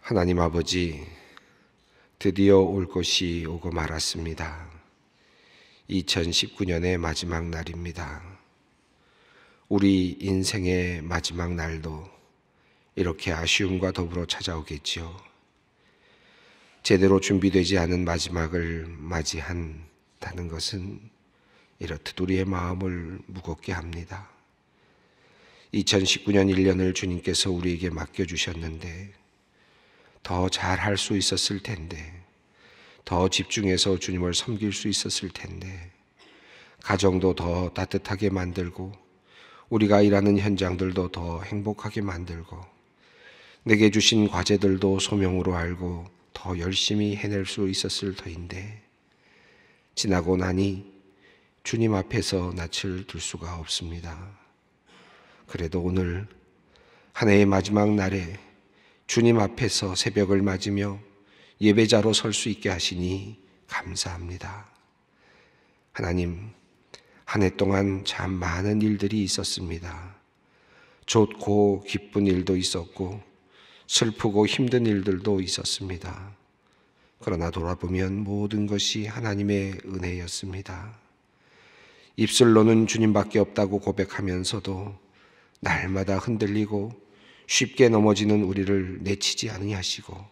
하나님 아버지, 드디어 올 것이 오고 말았습니다. 2019년의 마지막 날입니다. 우리 인생의 마지막 날도 이렇게 아쉬움과 더불어 찾아오겠지요. 제대로 준비되지 않은 마지막을 맞이한다는 것은 이렇듯 우리의 마음을 무겁게 합니다. 2019년 1년을 주님께서 우리에게 맡겨주셨는데 더 잘할 수 있었을 텐데, 더 집중해서 주님을 섬길 수 있었을 텐데, 가정도 더 따뜻하게 만들고 우리가 일하는 현장들도 더 행복하게 만들고 내게 주신 과제들도 소명으로 알고 더 열심히 해낼 수 있었을 터인데, 지나고 나니 주님 앞에서 낯을 들 수가 없습니다. 그래도 오늘 한 해의 마지막 날에 주님 앞에서 새벽을 맞으며 예배자로 설 수 있게 하시니 감사합니다. 하나님, 한 해 동안 참 많은 일들이 있었습니다. 좋고 기쁜 일도 있었고 슬프고 힘든 일들도 있었습니다. 그러나 돌아보면 모든 것이 하나님의 은혜였습니다. 입술로는 주님밖에 없다고 고백하면서도 날마다 흔들리고 쉽게 넘어지는 우리를 내치지 아니하시고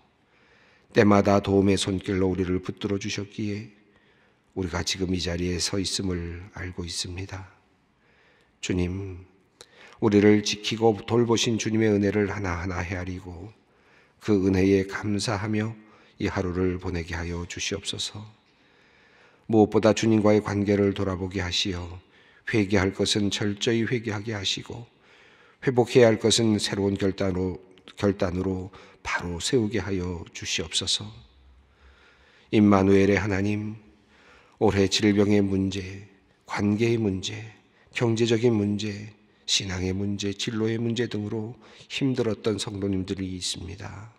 때마다 도움의 손길로 우리를 붙들어 주셨기에 우리가 지금 이 자리에 서 있음을 알고 있습니다. 주님, 우리를 지키고 돌보신 주님의 은혜를 하나하나 헤아리고 그 은혜에 감사하며 이 하루를 보내게 하여 주시옵소서. 무엇보다 주님과의 관계를 돌아보게 하시어 회개할 것은 철저히 회개하게 하시고 회복해야 할 것은 새로운 결단으로 바로 세우게 하여 주시옵소서. 임마누엘의 하나님, 올해 질병의 문제, 관계의 문제, 경제적인 문제, 신앙의 문제, 진로의 문제 등으로 힘들었던 성도님들이 있습니다.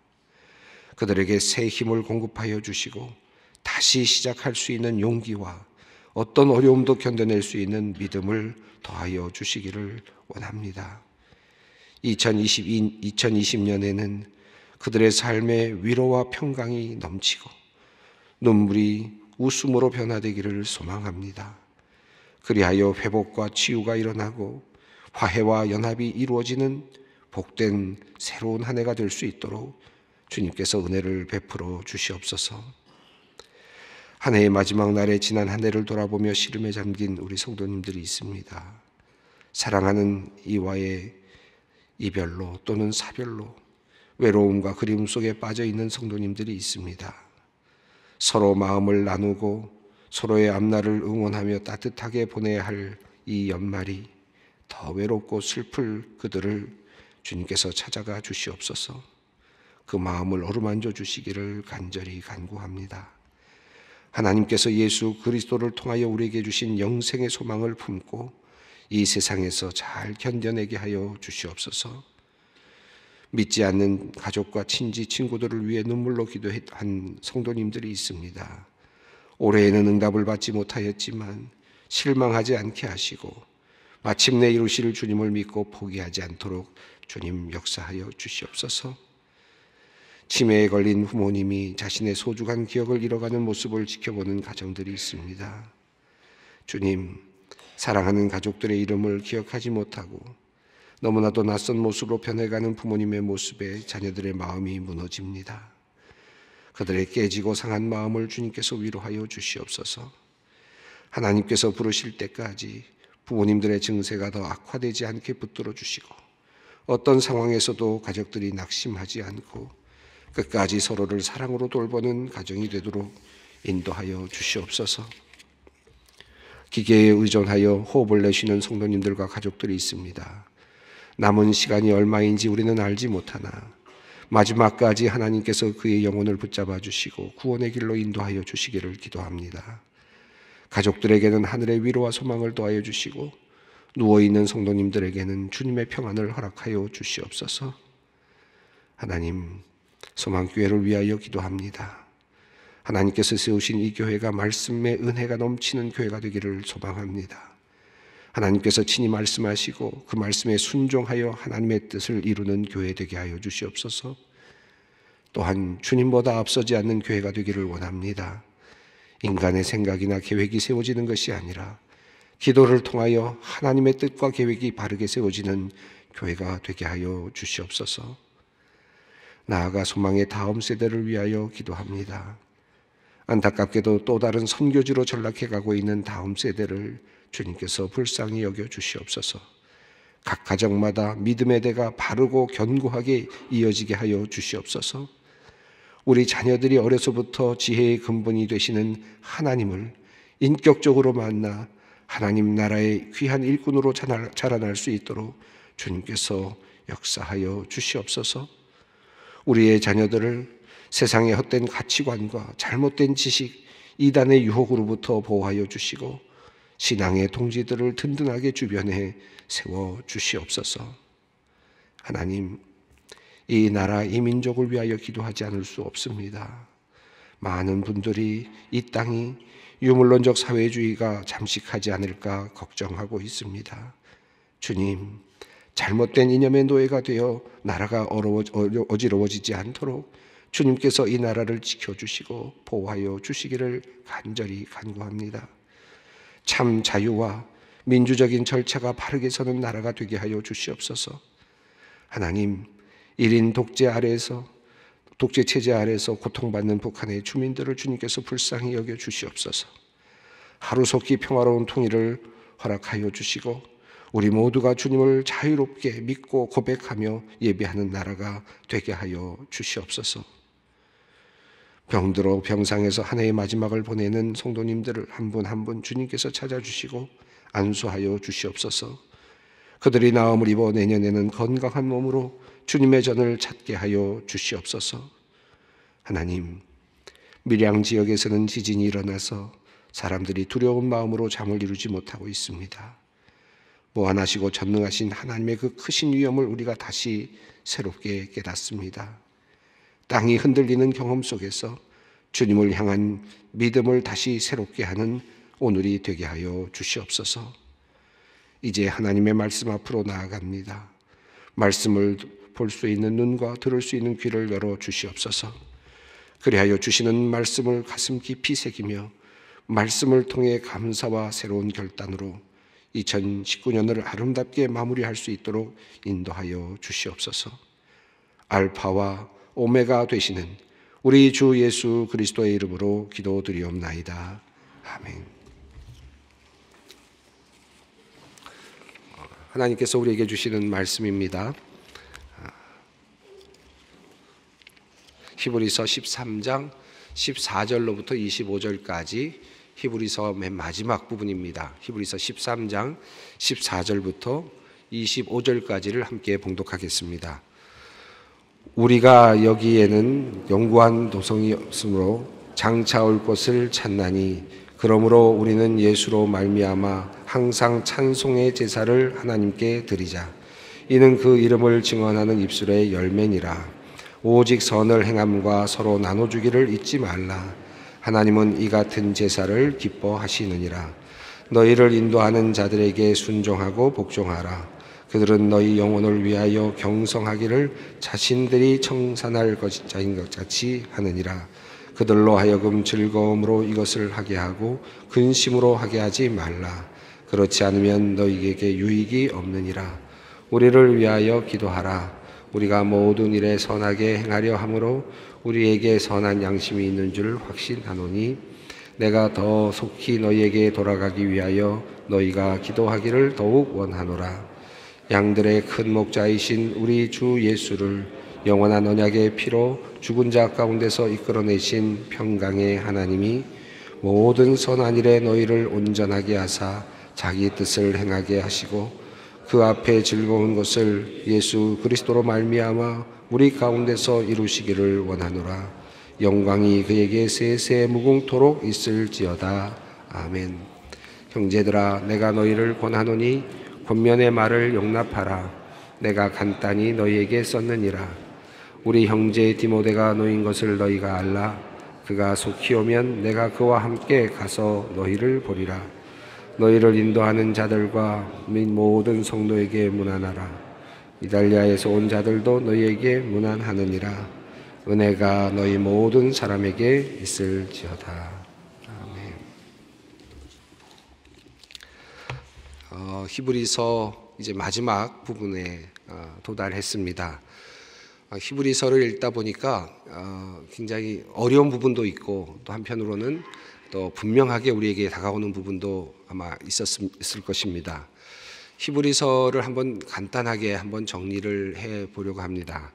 그들에게 새 힘을 공급하여 주시고 다시 시작할 수 있는 용기와 어떤 어려움도 견뎌낼 수 있는 믿음을 더하여 주시기를 원합니다. 2020년에는 그들의 삶에 위로와 평강이 넘치고 눈물이 웃음으로 변화되기를 소망합니다. 그리하여 회복과 치유가 일어나고 화해와 연합이 이루어지는 복된 새로운 한 해가 될 수 있도록 주님께서 은혜를 베풀어 주시옵소서. 한 해의 마지막 날에 지난 한 해를 돌아보며 시름에 잠긴 우리 성도님들이 있습니다. 사랑하는 이와의 이별로 또는 사별로 외로움과 그리움 속에 빠져 있는 성도님들이 있습니다. 서로 마음을 나누고 서로의 앞날을 응원하며 따뜻하게 보내야 할 이 연말이 더 외롭고 슬플 그들을 주님께서 찾아가 주시옵소서. 그 마음을 어루만져 주시기를 간절히 간구합니다. 하나님께서 예수 그리스도를 통하여 우리에게 주신 영생의 소망을 품고 이 세상에서 잘 견뎌내게 하여 주시옵소서. 믿지 않는 가족과 친지, 친구들을 위해 눈물로 기도한 성도님들이 있습니다. 올해에는 응답을 받지 못하였지만 실망하지 않게 하시고 마침내 이루실 주님을 믿고 포기하지 않도록 주님 역사하여 주시옵소서. 치매에 걸린 부모님이 자신의 소중한 기억을 잃어가는 모습을 지켜보는 가정들이 있습니다. 주님, 사랑하는 가족들의 이름을 기억하지 못하고 너무나도 낯선 모습으로 변해가는 부모님의 모습에 자녀들의 마음이 무너집니다. 그들의 깨지고 상한 마음을 주님께서 위로하여 주시옵소서. 하나님께서 부르실 때까지 부모님들의 증세가 더 악화되지 않게 붙들어 주시고 어떤 상황에서도 가족들이 낙심하지 않고 끝까지 서로를 사랑으로 돌보는 가정이 되도록 인도하여 주시옵소서. 기계에 의존하여 호흡을 내쉬는 성도님들과 가족들이 있습니다. 남은 시간이 얼마인지 우리는 알지 못하나 마지막까지 하나님께서 그의 영혼을 붙잡아 주시고 구원의 길로 인도하여 주시기를 기도합니다. 가족들에게는 하늘의 위로와 소망을 더하여 주시고 누워있는 성도님들에게는 주님의 평안을 허락하여 주시옵소서. 하나님, 소망교회를 위하여 기도합니다. 하나님께서 세우신 이 교회가 말씀의 은혜가 넘치는 교회가 되기를 소망합니다. 하나님께서 친히 말씀하시고 그 말씀에 순종하여 하나님의 뜻을 이루는 교회 되게 하여 주시옵소서. 또한 주님보다 앞서지 않는 교회가 되기를 원합니다. 인간의 생각이나 계획이 세워지는 것이 아니라 기도를 통하여 하나님의 뜻과 계획이 바르게 세워지는 교회가 되게 하여 주시옵소서. 나아가 소망의 다음 세대를 위하여 기도합니다. 안타깝게도 또 다른 선교지로 전락해 가고 있는 다음 세대를 주님께서 불쌍히 여겨 주시옵소서. 각 가정마다 믿음의 대가 바르고 견고하게 이어지게 하여 주시옵소서. 우리 자녀들이 어려서부터 지혜의 근본이 되시는 하나님을 인격적으로 만나 하나님 나라의 귀한 일꾼으로 자라날 수 있도록 주님께서 역사하여 주시옵소서. 우리의 자녀들을 세상의 헛된 가치관과 잘못된 지식, 이단의 유혹으로부터 보호하여 주시고 신앙의 동지들을 든든하게 주변에 세워 주시옵소서. 하나님, 이 나라, 이 민족을 위하여 기도하지 않을 수 없습니다. 많은 분들이 이 땅이 유물론적 사회주의가 잠식하지 않을까 걱정하고 있습니다. 주님, 잘못된 이념의 노예가 되어 나라가 어지러워지지 않도록 주님께서 이 나라를 지켜주시고 보호하여 주시기를 간절히 간구합니다. 참 자유와 민주적인 절차가 바르게 서는 나라가 되게 하여 주시옵소서. 하나님, 1인 독재 체제 아래에서 고통받는 북한의 주민들을 주님께서 불쌍히 여겨 주시옵소서. 하루속히 평화로운 통일을 허락하여 주시고 우리 모두가 주님을 자유롭게 믿고 고백하며 예배하는 나라가 되게 하여 주시옵소서. 병들어 병상에서 한 해의 마지막을 보내는 성도님들을 한 분 한 분 주님께서 찾아주시고 안수하여 주시옵소서. 그들이 나음을 입어 내년에는 건강한 몸으로 주님의 전을 찾게 하여 주시옵소서. 하나님, 밀양 지역에서는 지진이 일어나서 사람들이 두려운 마음으로 잠을 이루지 못하고 있습니다. 무한하시고 전능하신 하나님의 그 크신 위엄을 우리가 다시 새롭게 깨닫습니다. 땅이 흔들리는 경험 속에서 주님을 향한 믿음을 다시 새롭게 하는 오늘이 되게 하여 주시옵소서. 이제 하나님의 말씀 앞으로 나아갑니다. 말씀을 볼 수 있는 눈과 들을 수 있는 귀를 열어 주시옵소서. 그리하여 주시는 말씀을 가슴 깊이 새기며 말씀을 통해 감사와 새로운 결단으로 2019년을 아름답게 마무리할 수 있도록 인도하여 주시옵소서. 알파와 오메가 되시는 우리 주 예수 그리스도의 이름으로 기도드리옵나이다. 아멘. 하나님께서 우리에게 주시는 말씀입니다. 히브리서 13장 14절로부터 25절까지 히브리서 맨 마지막 부분입니다. 히브리서 13장 14절부터 25절까지를 함께 봉독하겠습니다. 우리가 여기에는 영구한 도성이 없으므로 장차 올 것을 찾나니 그러므로 우리는 예수로 말미암아 항상 찬송의 제사를 하나님께 드리자. 이는 그 이름을 증언하는 입술의 열매니라. 오직 선을 행함과 서로 나눠주기를 잊지 말라. 하나님은 이 같은 제사를 기뻐하시느니라. 너희를 인도하는 자들에게 순종하고 복종하라. 그들은 너희 영혼을 위하여 경성하기를 자신들이 청산할 것인 것 같이 하느니라. 그들로 하여금 즐거움으로 이것을 하게 하고 근심으로 하게 하지 말라. 그렇지 않으면 너희에게 유익이 없느니라. 우리를 위하여 기도하라. 우리가 모든 일에 선하게 행하려 함으로 우리에게 선한 양심이 있는 줄 확신하노니 내가 더 속히 너희에게 돌아가기 위하여 너희가 기도하기를 더욱 원하노라. 양들의 큰 목자이신 우리 주 예수를 영원한 언약의 피로 죽은 자 가운데서 이끌어내신 평강의 하나님이 모든 선한 일에 너희를 온전하게 하사 자기 뜻을 행하게 하시고 그 앞에 즐거운 것을 예수 그리스도로 말미암아 우리 가운데서 이루시기를 원하노라. 영광이 그에게 세세 무궁토록 있을지어다. 아멘. 형제들아, 내가 너희를 권하노니 권면의 말을 용납하라. 내가 간단히 너희에게 썼느니라. 우리 형제 디모데가 놓인 것을 너희가 알라. 그가 속히 오면 내가 그와 함께 가서 너희를 보리라. 너희를 인도하는 자들과 및 모든 성도에게 문안하라. 이달리아에서 온 자들도 너희에게 문안하느니라. 은혜가 너희 모든 사람에게 있을지어다. 아멘. 히브리서 이제 마지막 부분에 도달했습니다. 히브리서를 읽다 보니까 굉장히 어려운 부분도 있고 또 한편으로는 또 분명하게 우리에게 다가오는 부분도 아마 있을 것입니다. 히브리서를 한번 간단하게 한번 정리를 해 보려고 합니다.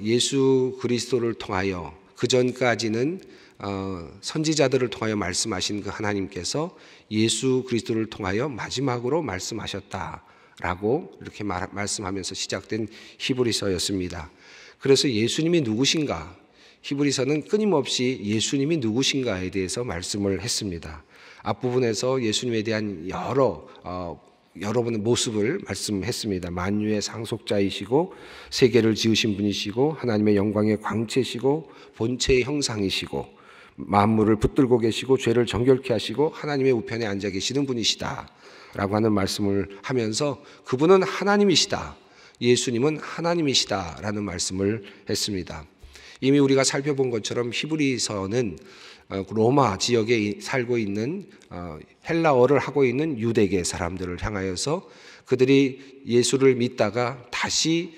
예수 그리스도를 통하여 그 전까지는 선지자들을 통하여 말씀하신 그 하나님께서 예수 그리스도를 통하여 마지막으로 말씀하셨다라고 이렇게 말씀하면서 시작된 히브리서였습니다. 그래서 예수님이 누구신가? 히브리서는 끊임없이 예수님이 누구신가에 대해서 말씀을 했습니다. 앞부분에서 예수님에 대한 여러분의 모습을 말씀했습니다. 만유의 상속자이시고 세계를 지으신 분이시고 하나님의 영광의 광채시고 본체의 형상이시고 만물을 붙들고 계시고 죄를 정결케 하시고 하나님의 우편에 앉아 계시는 분이시다 라고 하는 말씀을 하면서 그분은 하나님이시다, 예수님은 하나님이시다 라는 말씀을 했습니다. 이미 우리가 살펴본 것처럼 히브리서는 로마 지역에 살고 있는 헬라어를 하고 있는 유대계 사람들을 향하여서 그들이 예수를 믿다가 다시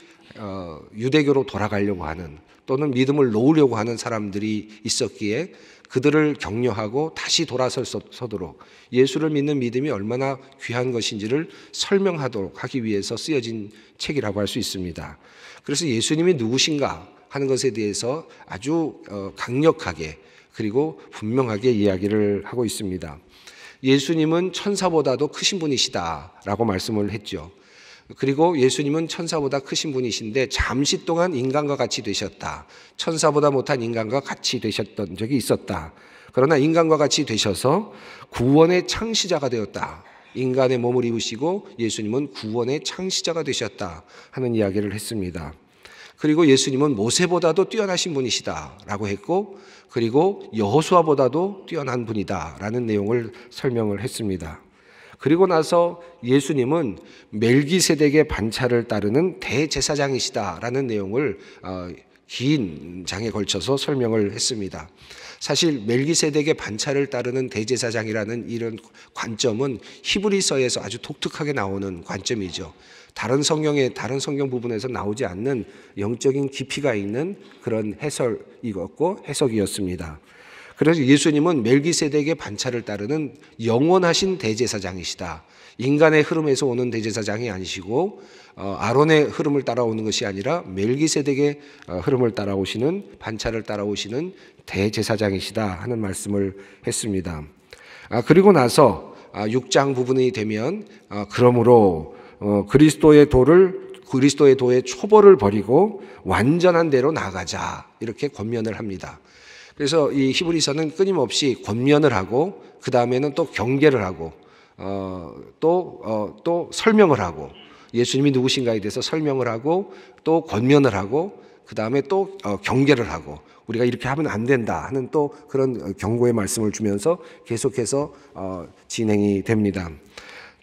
유대교로 돌아가려고 하는 또는 믿음을 놓으려고 하는 사람들이 있었기에 그들을 격려하고 다시 돌아서도록 예수를 믿는 믿음이 얼마나 귀한 것인지를 설명하도록 하기 위해서 쓰여진 책이라고 할 수 있습니다. 그래서 예수님이 누구신가 하는 것에 대해서 아주 강력하게 그리고 분명하게 이야기를 하고 있습니다. 예수님은 천사보다도 크신 분이시다라고 말씀을 했죠. 그리고 예수님은 천사보다 크신 분이신데 잠시 동안 인간과 같이 되셨다. 천사보다 못한 인간과 같이 되셨던 적이 있었다. 그러나 인간과 같이 되셔서 구원의 창시자가 되었다. 인간의 몸을 입으시고 예수님은 구원의 창시자가 되셨다 하는 이야기를 했습니다. 그리고 예수님은 모세보다도 뛰어나신 분이시다라고 했고 그리고 여호수아보다도 뛰어난 분이다라는 내용을 설명을 했습니다. 그리고 나서 예수님은 멜기세덱의 반차를 따르는 대제사장이시다라는 내용을 긴 장에 걸쳐서 설명을 했습니다. 사실 멜기세덱의 반차를 따르는 대제사장이라는 이런 관점은 히브리서에서 아주 독특하게 나오는 관점이죠. 다른 성경 부분에서 나오지 않는 영적인 깊이가 있는 그런 해석이었습니다. 그래서 예수님은 멜기세덱의 반차를 따르는 영원하신 대제사장이시다. 인간의 흐름에서 오는 대제사장이 아니시고 아론의 흐름을 따라오는 것이 아니라 멜기세덱의 흐름을 따라오시는 반차를 따라오시는 대제사장이시다 하는 말씀을 했습니다. 그리고 나서 6장 부분이 되면 그러므로 그리스도의 도의 초벌을 버리고 완전한 대로 나아가자 이렇게 권면을 합니다. 그래서 이 히브리서는 끊임없이 권면을 하고 그 다음에는 또 경계를 하고 또 설명을 하고 예수님이 누구신가에 대해서 설명을 하고 또 권면을 하고 그 다음에 또 경계를 하고 우리가 이렇게 하면 안 된다 하는 또 그런 경고의 말씀을 주면서 계속해서 진행이 됩니다.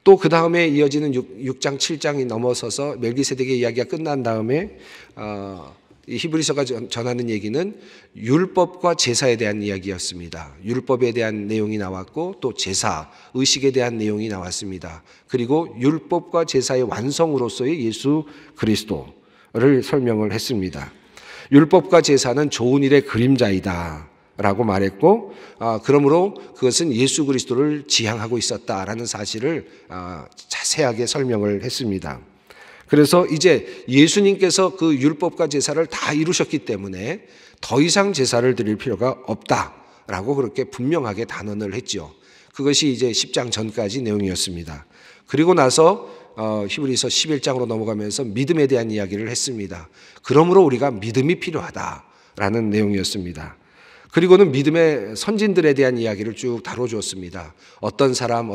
또 그 다음에 이어지는 6장 7장이 넘어서서 멜기세덱의 이야기가 끝난 다음에 히브리서가 전하는 얘기는 율법과 제사에 대한 이야기였습니다. 율법에 대한 내용이 나왔고 또 제사, 의식에 대한 내용이 나왔습니다. 그리고 율법과 제사의 완성으로서의 예수 그리스도를 설명을 했습니다. 율법과 제사는 좋은 일의 그림자이다 라고 말했고 그러므로 그것은 예수 그리스도를 지향하고 있었다라는 사실을 자세하게 설명을 했습니다. 그래서 이제 예수님께서 그 율법과 제사를 다 이루셨기 때문에 더 이상 제사를 드릴 필요가 없다라고 그렇게 분명하게 단언을 했죠. 그것이 이제 10장 전까지 내용이었습니다. 그리고 나서 히브리서 11장으로 넘어가면서 믿음에 대한 이야기를 했습니다. 그러므로 우리가 믿음이 필요하다라는 내용이었습니다. 그리고는 믿음의 선진들에 대한 이야기를 쭉 다뤄주었습니다. 어떤 사람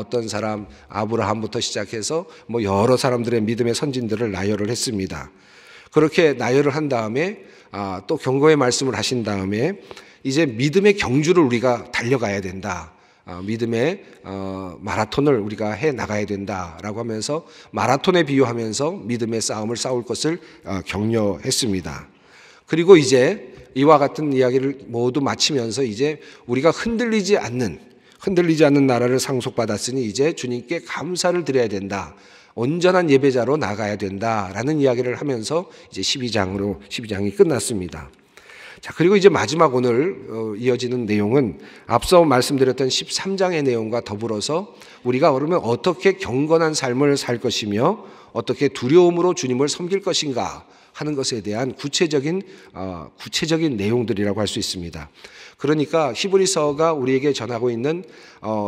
아브라함부터 시작해서 여러 사람들의 믿음의 선진들을 나열을 했습니다. 그렇게 나열을 한 다음에 또 경고의 말씀을 하신 다음에 이제 믿음의 경주를 우리가 달려가야 된다. 믿음의 마라톤을 우리가 해 나가야 된다라고 하면서 마라톤에 비유하면서 믿음의 싸움을 싸울 것을 격려했습니다. 그리고 이제 이와 같은 이야기를 모두 마치면서 이제 우리가 흔들리지 않는 나라를 상속받았으니 이제 주님께 감사를 드려야 된다. 온전한 예배자로 나가야 된다라는 이야기를 하면서 이제 12장이 끝났습니다. 자, 그리고 이제 마지막 오늘 이어지는 내용은 앞서 말씀드렸던 13장의 내용과 더불어서 우리가 그러면 어떻게 경건한 삶을 살 것이며 어떻게 두려움으로 주님을 섬길 것인가 하는 것에 대한 구체적인 내용들이라고 할 수 있습니다. 그러니까 히브리서가 우리에게 전하고 있는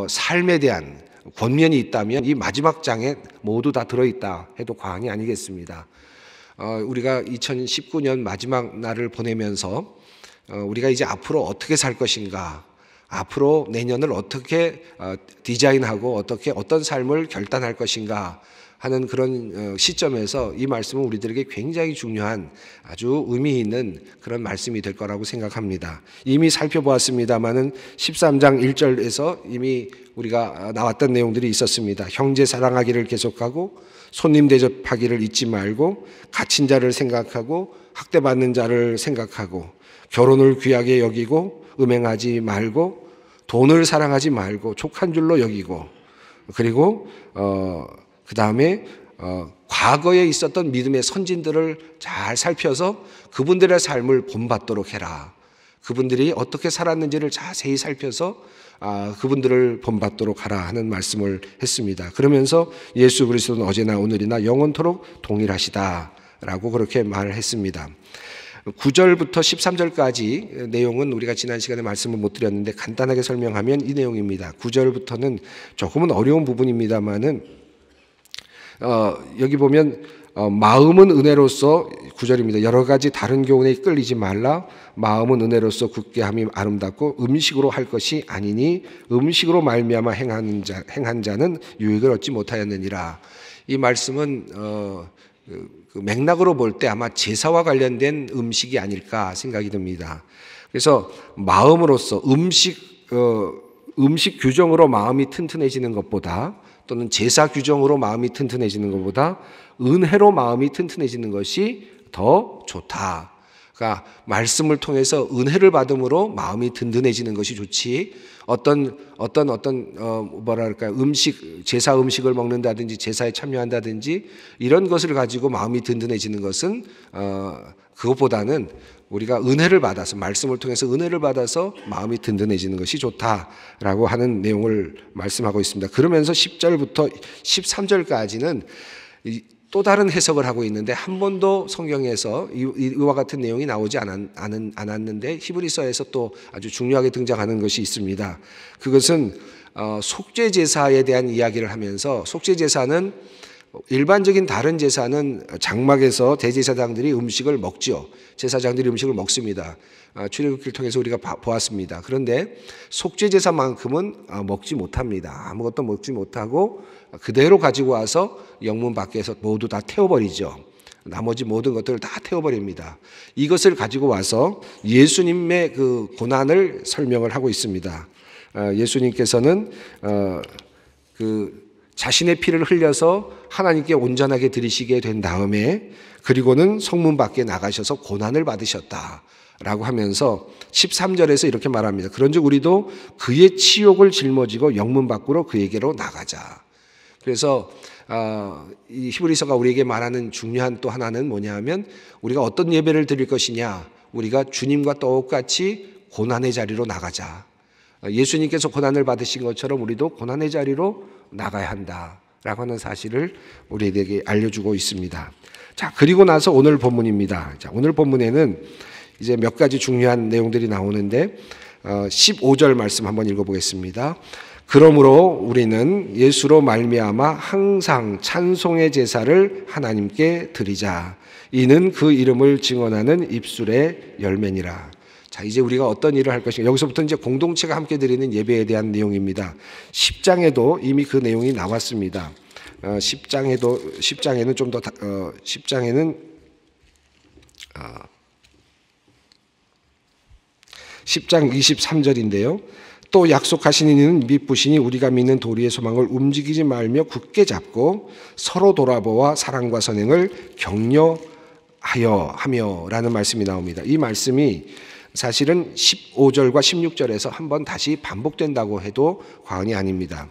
삶에 대한 권면이 있다면 이 마지막 장에 모두 다 들어있다 해도 과언이 아니겠습니다. 우리가 2019년 마지막 날을 보내면서 우리가 이제 앞으로 어떻게 살 것인가, 앞으로 내년을 어떻게 디자인하고 어떤 삶을 결단할 것인가 하는 그런 시점에서 이 말씀은 우리들에게 굉장히 중요한 아주 의미 있는 그런 말씀이 될 거라고 생각합니다. 이미 살펴보았습니다마는 13장 1절에서 이미 우리가 나왔던 내용들이 있었습니다. 형제 사랑하기를 계속하고 손님 대접하기를 잊지 말고 갇힌 자를 생각하고 학대받는 자를 생각하고 결혼을 귀하게 여기고 음행하지 말고 돈을 사랑하지 말고 족한 줄로 여기고 그리고 그 다음에 과거에 있었던 믿음의 선진들을 잘 살펴서 그분들의 삶을 본받도록 해라. 그분들이 어떻게 살았는지를 자세히 살펴서 그분들을 본받도록 하라 하는 말씀을 했습니다. 그러면서 예수 그리스도는 어제나 오늘이나 영원토록 동일하시다라고 그렇게 말을 했습니다. 9절부터 13절까지 내용은 우리가 지난 시간에 말씀을 못 드렸는데 간단하게 설명하면 이 내용입니다. 9절부터는 조금은 어려운 부분입니다만은 여기 보면 마음은 은혜로서 9절입니다. 여러 가지 다른 교훈에 끌리지 말라. 마음은 은혜로서 굳게 함이 아름답고 음식으로 할 것이 아니니 음식으로 말미암아 행한 자는 유익을 얻지 못하였느니라. 이 말씀은 그 맥락으로 볼 때 아마 제사와 관련된 음식이 아닐까 생각이 듭니다. 그래서 마음으로서 음식 규정으로 마음이 튼튼해지는 것보다 또는 제사 규정으로 마음이 튼튼해지는 것보다 은혜로 마음이 튼튼해지는 것이 더 좋다. 그러니까 말씀을 통해서 은혜를 받음으로 마음이 든든해지는 것이 좋지. 제사 음식을 먹는다든지 제사에 참여한다든지 이런 것을 가지고 마음이 든든해지는 것은 그것보다는 우리가 은혜를 받아서 말씀을 통해서 은혜를 받아서 마음이 든든해지는 것이 좋다라고 하는 내용을 말씀하고 있습니다. 그러면서 10절부터 13절까지는 또 다른 해석을 하고 있는데 한 번도 성경에서 이와 같은 내용이 나오지 않았는데 히브리서에서 또 아주 중요하게 등장하는 것이 있습니다. 그것은 속죄제사에 대한 이야기를 하면서 속죄제사는 일반적인 다른 제사는 장막에서 대제사장들이 음식을 먹죠. 제사장들이 음식을 먹습니다. 출애굽기를 통해서 우리가 보았습니다. 그런데 속죄제사만큼은 먹지 못합니다. 아무것도 먹지 못하고 그대로 가지고 와서 영문 밖에서 모두 다 태워버리죠. 나머지 모든 것들을 다 태워버립니다. 이것을 가지고 와서 예수님의 그 고난을 설명을 하고 있습니다. 예수님께서는 자신의 피를 흘려서 하나님께 온전하게 드리시게 된 다음에 그리고는 성문 밖에 나가셔서 고난을 받으셨다라고 하면서 13절에서 이렇게 말합니다. 그런즉 우리도 그의 치욕을 짊어지고 영문 밖으로 그에게로 나가자. 그래서 이 히브리서가 우리에게 말하는 중요한 또 하나는 뭐냐 하면 우리가 어떤 예배를 드릴 것이냐. 우리가 주님과 똑같이 고난의 자리로 나가자. 예수님께서 고난을 받으신 것처럼 우리도 고난의 자리로 나가야 한다라고 하는 사실을 우리에게 알려주고 있습니다. 자, 그리고 나서 오늘 본문입니다. 자, 오늘 본문에는 이제 몇 가지 중요한 내용들이 나오는데 15절 말씀 한번 읽어보겠습니다. 그러므로 우리는 예수로 말미암아 항상 찬송의 제사를 하나님께 드리자. 이는 그 이름을 증언하는 입술의 열매니라. 자, 이제 우리가 어떤 일을 할 것인가. 여기서부터 이제 공동체가 함께 드리는 예배에 대한 내용입니다. 10장에도 이미 그 내용이 나왔습니다. 10장에는 좀 더 10장에는 10장 23절인데요. 또 약속하신 이는 미쁘시니 우리가 믿는 도리의 소망을 움직이지 말며 굳게 잡고 서로 돌아보아 사랑과 선행을 격려하여 하며라는 말씀이 나옵니다. 이 말씀이 사실은 15절과 16절에서 한번 다시 반복된다고 해도 과언이 아닙니다.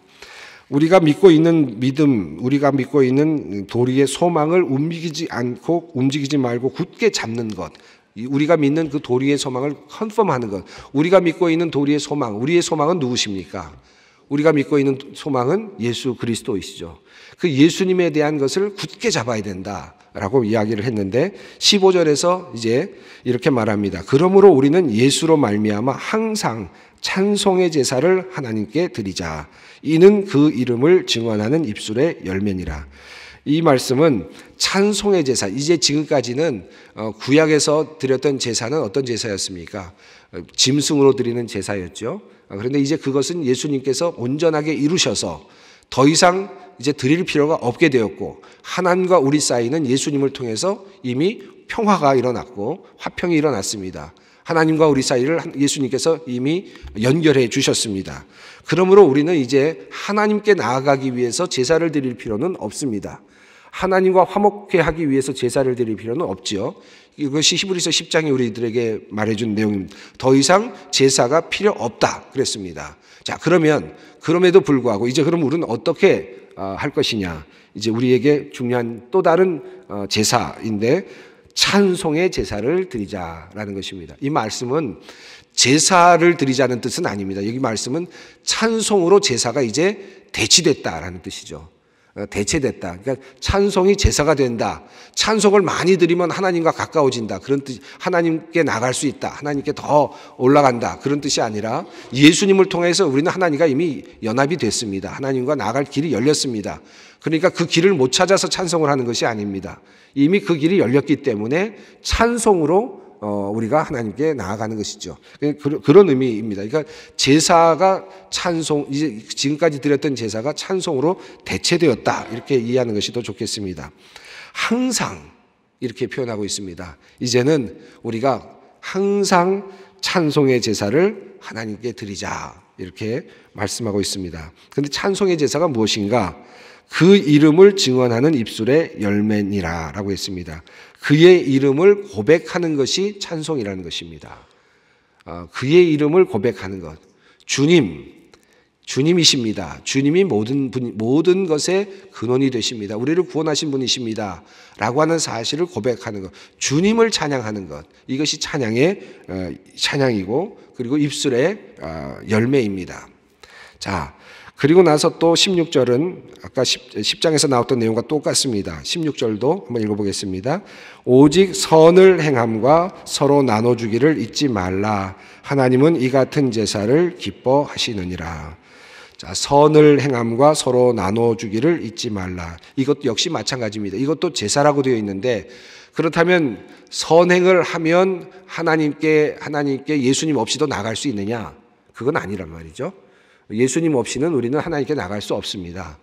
우리가 믿고 있는 믿음, 우리가 믿고 있는 도리의 소망을 움직이지 말고 굳게 잡는 것, 우리가 믿는 그 도리의 소망을 컨펌하는 것, 우리가 믿고 있는 도리의 소망, 우리의 소망은 누구십니까? 우리가 믿고 있는 소망은 예수 그리스도이시죠. 그 예수님에 대한 것을 굳게 잡아야 된다라고 이야기를 했는데 15절에서 이제 이렇게 말합니다. 그러므로 우리는 예수로 말미암아 항상 찬송의 제사를 하나님께 드리자. 이는 그 이름을 증언하는 입술의 열매니라. 이 말씀은 찬송의 제사, 이제 지금까지는 구약에서 드렸던 제사는 어떤 제사였습니까? 짐승으로 드리는 제사였죠. 그런데 이제 그것은 예수님께서 온전하게 이루셔서 더 이상 이제 드릴 필요가 없게 되었고, 하나님과 우리 사이는 예수님을 통해서 이미 평화가 일어났고 화평이 일어났습니다. 하나님과 우리 사이를 예수님께서 이미 연결해 주셨습니다. 그러므로 우리는 이제 하나님께 나아가기 위해서 제사를 드릴 필요는 없습니다. 하나님과 화목케 하기 위해서 제사를 드릴 필요는 없지요. 이것이 히브리서 10장이 우리들에게 말해준 내용입니다. 더 이상 제사가 필요 없다 그랬습니다. 자, 그럼에도 불구하고 이제 그럼 우리는 어떻게 할 것이냐. 이제 우리에게 중요한 또 다른 제사인데 찬송의 제사를 드리자라는 것입니다. 이 말씀은 제사를 드리자는 뜻은 아닙니다. 여기 말씀은 찬송으로 제사가 이제 대치됐다라는 뜻이죠. 대체됐다. 그러니까 찬송이 제사가 된다. 찬송을 많이 드리면 하나님과 가까워진다. 그런 뜻, 하나님께 나갈 수 있다. 하나님께 더 올라간다. 그런 뜻이 아니라 예수님을 통해서 우리는 하나님과 이미 연합이 됐습니다. 하나님과 나갈 길이 열렸습니다. 그러니까 그 길을 못 찾아서 찬송을 하는 것이 아닙니다. 이미 그 길이 열렸기 때문에 찬송으로 우리가 하나님께 나아가는 것이죠. 그런 의미입니다. 그러니까 제사가 찬송, 이제 지금까지 드렸던 제사가 찬송으로 대체되었다. 이렇게 이해하는 것이 더 좋겠습니다. 항상 이렇게 표현하고 있습니다. 이제는 우리가 항상 찬송의 제사를 하나님께 드리자. 이렇게 말씀하고 있습니다. 그런데 찬송의 제사가 무엇인가? 그 이름을 증언하는 입술의 열매니라 라고 했습니다. 그의 이름을 고백하는 것이 찬송이라는 것입니다. 그의 이름을 고백하는 것. 주님이십니다. 주님이 모든 것의 근원이 되십니다. 우리를 구원하신 분이십니다. 라고 하는 사실을 고백하는 것. 주님을 찬양하는 것. 이것이 찬양이고 그리고 입술의 열매입니다. 자, 그리고 나서 또 16절은 아까 10장에서 나왔던 내용과 똑같습니다. 16절도 한번 읽어보겠습니다. 오직 선을 행함과 서로 나눠주기를 잊지 말라. 하나님은 이 같은 제사를 기뻐하시느니라. 자, 선을 행함과 서로 나눠주기를 잊지 말라. 이것도 역시 마찬가지입니다. 이것도 제사라고 되어 있는데 그렇다면 선행을 하면 하나님께 예수님 없이도 나갈 수 있느냐? 그건 아니란 말이죠. 예수님 없이는 우리는 하나님께 나갈 수 없습니다.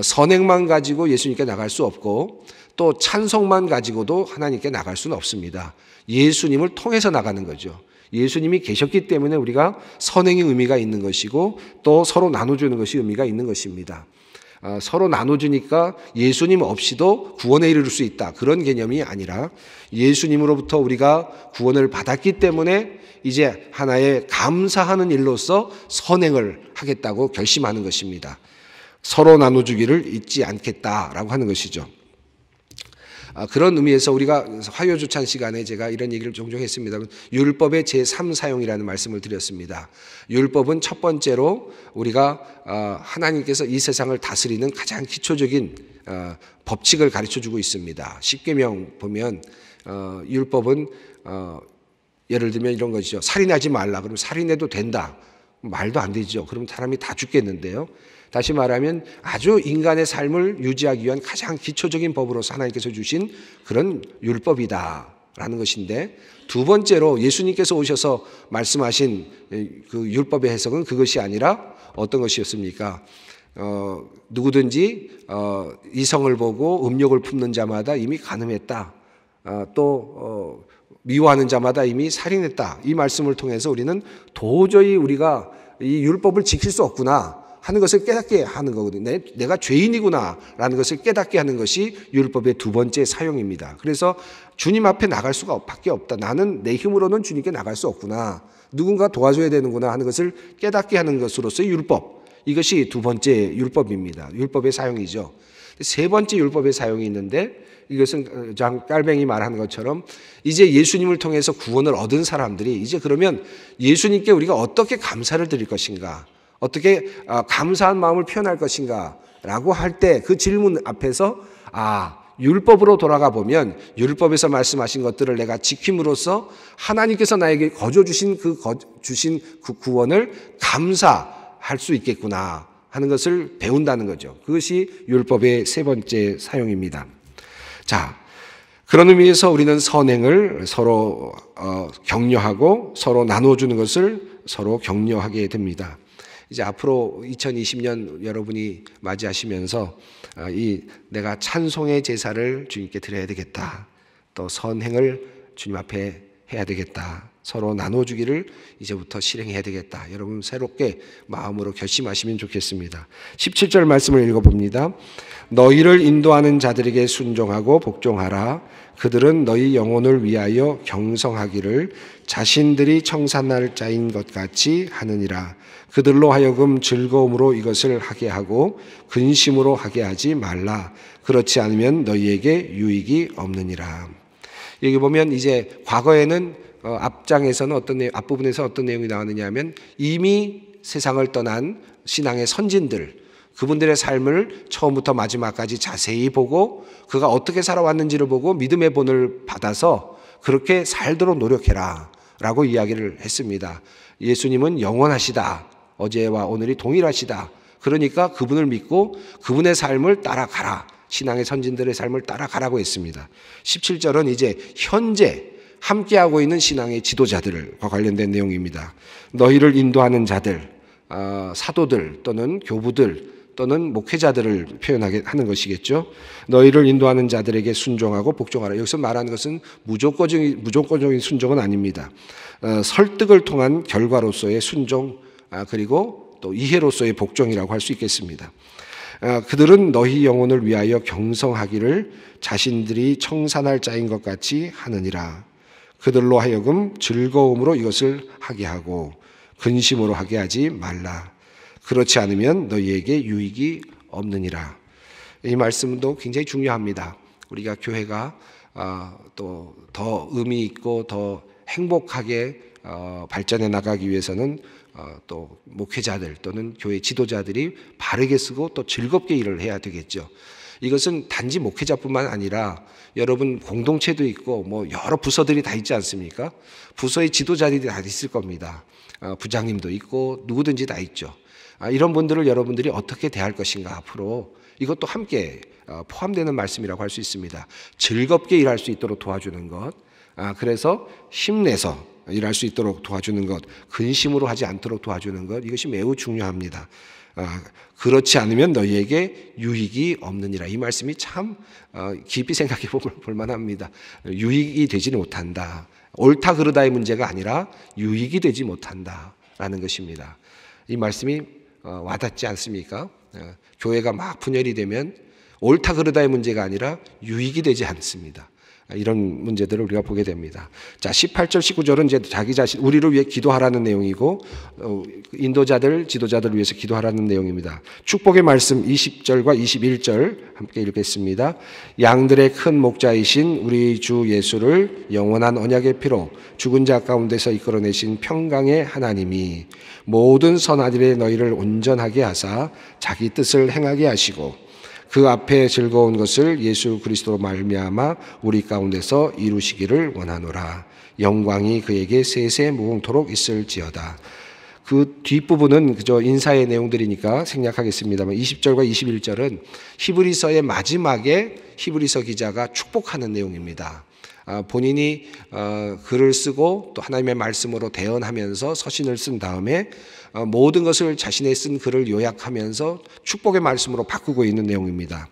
선행만 가지고 예수님께 나갈 수 없고 또 찬송만 가지고도 하나님께 나갈 수는 없습니다. 예수님을 통해서 나가는 거죠. 예수님이 계셨기 때문에 우리가 선행의 의미가 있는 것이고 또 서로 나눠주는 것이 의미가 있는 것입니다. 서로 나눠주니까 예수님 없이도 구원에 이를 수 있다. 그런 개념이 아니라 예수님으로부터 우리가 구원을 받았기 때문에 이제 하나의 감사하는 일로서 선행을 하겠다고 결심하는 것입니다. 서로 나눠주기를 잊지 않겠다라고 하는 것이죠. 그런 의미에서 우리가 화요주찬 시간에 제가 이런 얘기를 종종 했습니다. 율법의 제3사용이라는 말씀을 드렸습니다. 율법은 첫 번째로 우리가 하나님께서 이 세상을 다스리는 가장 기초적인 법칙을 가르쳐주고 있습니다. 십계명 보면 율법은 예를 들면 이런 것이죠. 살인하지 말라. 그러면 살인해도 된다. 말도 안 되죠. 그럼 사람이 다 죽겠는데요. 다시 말하면 아주 인간의 삶을 유지하기 위한 가장 기초적인 법으로서 하나님께서 주신 그런 율법이다라는 것인데 두 번째로 예수님께서 오셔서 말씀하신 그 율법의 해석은 그것이 아니라 어떤 것이었습니까? 누구든지 이성을 보고 음욕을 품는 자마다 이미 간음했다. 또 미워하는 자마다 이미 살인했다. 이 말씀을 통해서 우리는 도저히 우리가 이 율법을 지킬 수 없구나 하는 것을 깨닫게 하는 거거든요. 내가 죄인이구나라는 것을 깨닫게 하는 것이 율법의 두 번째 사용입니다. 그래서 주님 앞에 나갈 수가 밖에 없다. 나는 내 힘으로는 주님께 나갈 수 없구나. 누군가 도와줘야 되는구나 하는 것을 깨닫게 하는 것으로서의 율법. 이것이 두 번째 율법입니다. 율법의 사용이죠. 세 번째 율법의 사용이 있는데 이것은 깔뱅이 말하는 것처럼 이제 예수님을 통해서 구원을 얻은 사람들이 이제 그러면 예수님께 우리가 어떻게 감사를 드릴 것인가, 어떻게 감사한 마음을 표현할 것인가 라고 할 때 그 질문 앞에서 율법으로 돌아가 보면 율법에서 말씀하신 것들을 내가 지킴으로써 하나님께서 나에게 거저 주신 그 구원을 감사할 수 있겠구나 하는 것을 배운다는 거죠. 그것이 율법의 세 번째 사용입니다. 자, 그런 의미에서 우리는 선행을 서로 격려하고 서로 나눠주는 것을 서로 격려하게 됩니다. 이제 앞으로 2020년 여러분이 맞이하시면서 내가 찬송의 제사를 주님께 드려야 되겠다. 또 선행을 주님 앞에 해야 되겠다. 서로 나눠주기를 이제부터 실행해야 되겠다. 여러분 새롭게 마음으로 결심하시면 좋겠습니다. 17절 말씀을 읽어봅니다. 너희를 인도하는 자들에게 순종하고 복종하라. 그들은 너희 영혼을 위하여 경성하기를 자신들이 청산할 자인 것 같이 하느니라. 그들로 하여금 즐거움으로 이것을 하게 하고 근심으로 하게 하지 말라. 그렇지 않으면 너희에게 유익이 없느니라. 여기 보면 이제 과거에는 앞부분에서 어떤 내용이 나왔느냐 하면 이미 세상을 떠난 신앙의 선진들, 그분들의 삶을 처음부터 마지막까지 자세히 보고 그가 어떻게 살아왔는지를 보고 믿음의 본을 받아서 그렇게 살도록 노력해라 라고 이야기를 했습니다. 예수님은 영원하시다. 어제와 오늘이 동일하시다. 그러니까 그분을 믿고 그분의 삶을 따라가라. 신앙의 선진들의 삶을 따라가라고 했습니다. 17절은 이제 현재 함께하고 있는 신앙의 지도자들과 관련된 내용입니다. 너희를 인도하는 자들, 사도들 또는 교부들 또는 목회자들을 표현하게 하는 것이겠죠. 너희를 인도하는 자들에게 순종하고 복종하라. 여기서 말하는 것은 무조건적인 순종은 아닙니다. 설득을 통한 결과로서의 순종, 그리고 또 이해로서의 복종이라고 할 수 있겠습니다. 그들은 너희 영혼을 위하여 경성하기를 자신들이 청산할 자인 것 같이 하느니라. 그들로 하여금 즐거움으로 이것을 하게 하고 근심으로 하게 하지 말라. 그렇지 않으면 너희에게 유익이 없느니라. 이 말씀도 굉장히 중요합니다. 우리가 교회가 또 더 의미 있고 더 행복하게 발전해 나가기 위해서는 또 목회자들 또는 교회 지도자들이 바르게 쓰고 또 즐겁게 일을 해야 되겠죠. 이것은 단지 목회자뿐만 아니라 여러분 공동체도 있고 뭐 여러 부서들이 다 있지 않습니까? 부서의 지도자들이 다 있을 겁니다. 부장님도 있고 누구든지 다 있죠. 이런 분들을 여러분들이 어떻게 대할 것인가 앞으로 이것도 함께 포함되는 말씀이라고 할 수 있습니다. 즐겁게 일할 수 있도록 도와주는 것, 그래서 힘내서 일할 수 있도록 도와주는 것, 근심으로 하지 않도록 도와주는 것, 이것이 매우 중요합니다. 그렇지 않으면 너희에게 유익이 없느니라. 이 말씀이 참 깊이 생각해 볼 만합니다. 유익이 되지 못한다. 옳다 그르다의 문제가 아니라 유익이 되지 못한다라는 것입니다. 이 말씀이 와닿지 않습니까? 교회가 막 분열이 되면 옳다 그르다의 문제가 아니라 유익이 되지 않습니다. 이런 문제들을 우리가 보게 됩니다. 자, 18절, 19절은 이제 자기 자신, 우리를 위해 기도하라는 내용이고, 인도자들, 지도자들을 위해서 기도하라는 내용입니다. 축복의 말씀 20절과 21절 함께 읽겠습니다. 양들의 큰 목자이신 우리 주 예수를 영원한 언약의 피로 죽은 자 가운데서 이끌어내신 평강의 하나님이 모든 선한 일에 너희를 온전하게 하사 자기 뜻을 행하게 하시고 그 앞에 즐거운 것을 예수 그리스도로 말미암아 우리 가운데서 이루시기를 원하노라. 영광이 그에게 세세 무궁토록 있을지어다. 그 뒷부분은 그저 인사의 내용들이니까 생략하겠습니다만 20절과 21절은 히브리서의 마지막에 히브리서 기자가 축복하는 내용입니다. 본인이 글을 쓰고 또 하나님의 말씀으로 대언하면서 서신을 쓴 다음에 모든 것을 자신의 쓴 글을 요약하면서 축복의 말씀으로 바꾸고 있는 내용입니다.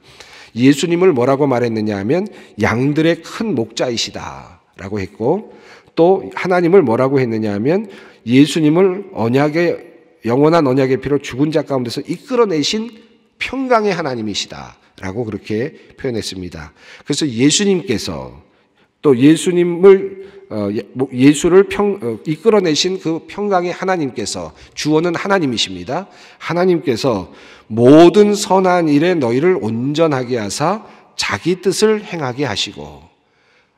예수님을 뭐라고 말했느냐 하면 양들의 큰 목자이시다 라고 했고 또 하나님을 뭐라고 했느냐 하면 예수님을 언약의 영원한 언약의 피로 죽은 자 가운데서 이끌어내신 평강의 하나님이시다라고 그렇게 표현했습니다. 그래서 예수님께서 또 예수를 이끌어내신 그 평강의 하나님께서, 주어는 하나님이십니다. 하나님께서 모든 선한 일에 너희를 온전하게 하사 자기 뜻을 행하게 하시고,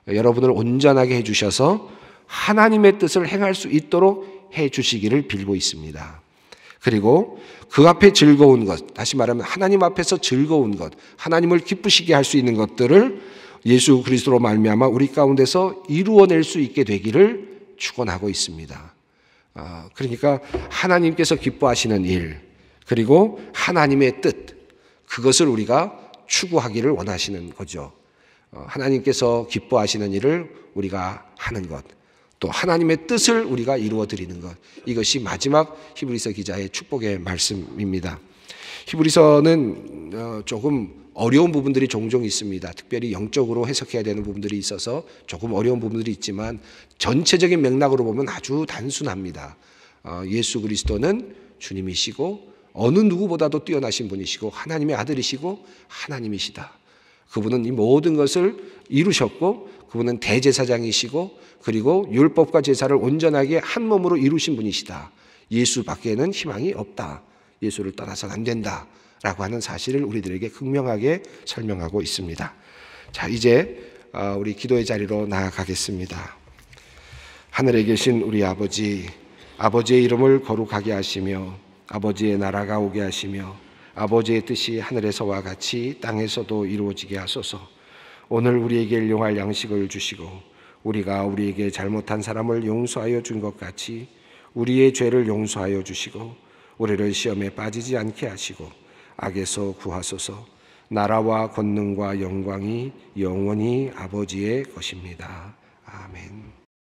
여러분을 온전하게 해주셔서 하나님의 뜻을 행할 수 있도록 해주시기를 빌고 있습니다. 그리고 그 앞에 즐거운 것, 다시 말하면 하나님 앞에서 즐거운 것, 하나님을 기쁘시게 할 수 있는 것들을 예수 그리스도로 말미암아 우리 가운데서 이루어낼 수 있게 되기를 축원하고 있습니다. 그러니까 하나님께서 기뻐하시는 일, 그리고 하나님의 뜻, 그것을 우리가 추구하기를 원하시는 거죠. 하나님께서 기뻐하시는 일을 우리가 하는 것, 또 하나님의 뜻을 우리가 이루어 드리는 것, 이것이 마지막 히브리서 기자의 축복의 말씀입니다. 히브리서는 조금 어려운 부분들이 종종 있습니다. 특별히 영적으로 해석해야 되는 부분들이 있어서 조금 어려운 부분들이 있지만 전체적인 맥락으로 보면 아주 단순합니다. 예수 그리스도는 주님이시고 어느 누구보다도 뛰어나신 분이시고 하나님의 아들이시고 하나님이시다. 그분은 이 모든 것을 이루셨고, 그분은 대제사장이시고, 그리고 율법과 제사를 온전하게 한 몸으로 이루신 분이시다. 예수 밖에는 희망이 없다. 예수를 떠나서는 안 된다. 라고 하는 사실을 우리들에게 극명하게 설명하고 있습니다. 자, 이제 우리 기도의 자리로 나아가겠습니다. 하늘에 계신 우리 아버지, 아버지의 이름을 거룩하게 하시며 아버지의 나라가 오게 하시며 아버지의 뜻이 하늘에서와 같이 땅에서도 이루어지게 하소서. 오늘 우리에게 일용할 양식을 주시고 우리가 우리에게 잘못한 사람을 용서하여 준 것 같이 우리의 죄를 용서하여 주시고 우리를 시험에 빠지지 않게 하시고 악에서 구하소서. 나라와 권능과 영광이 영원히 아버지의 것입니다. 아멘.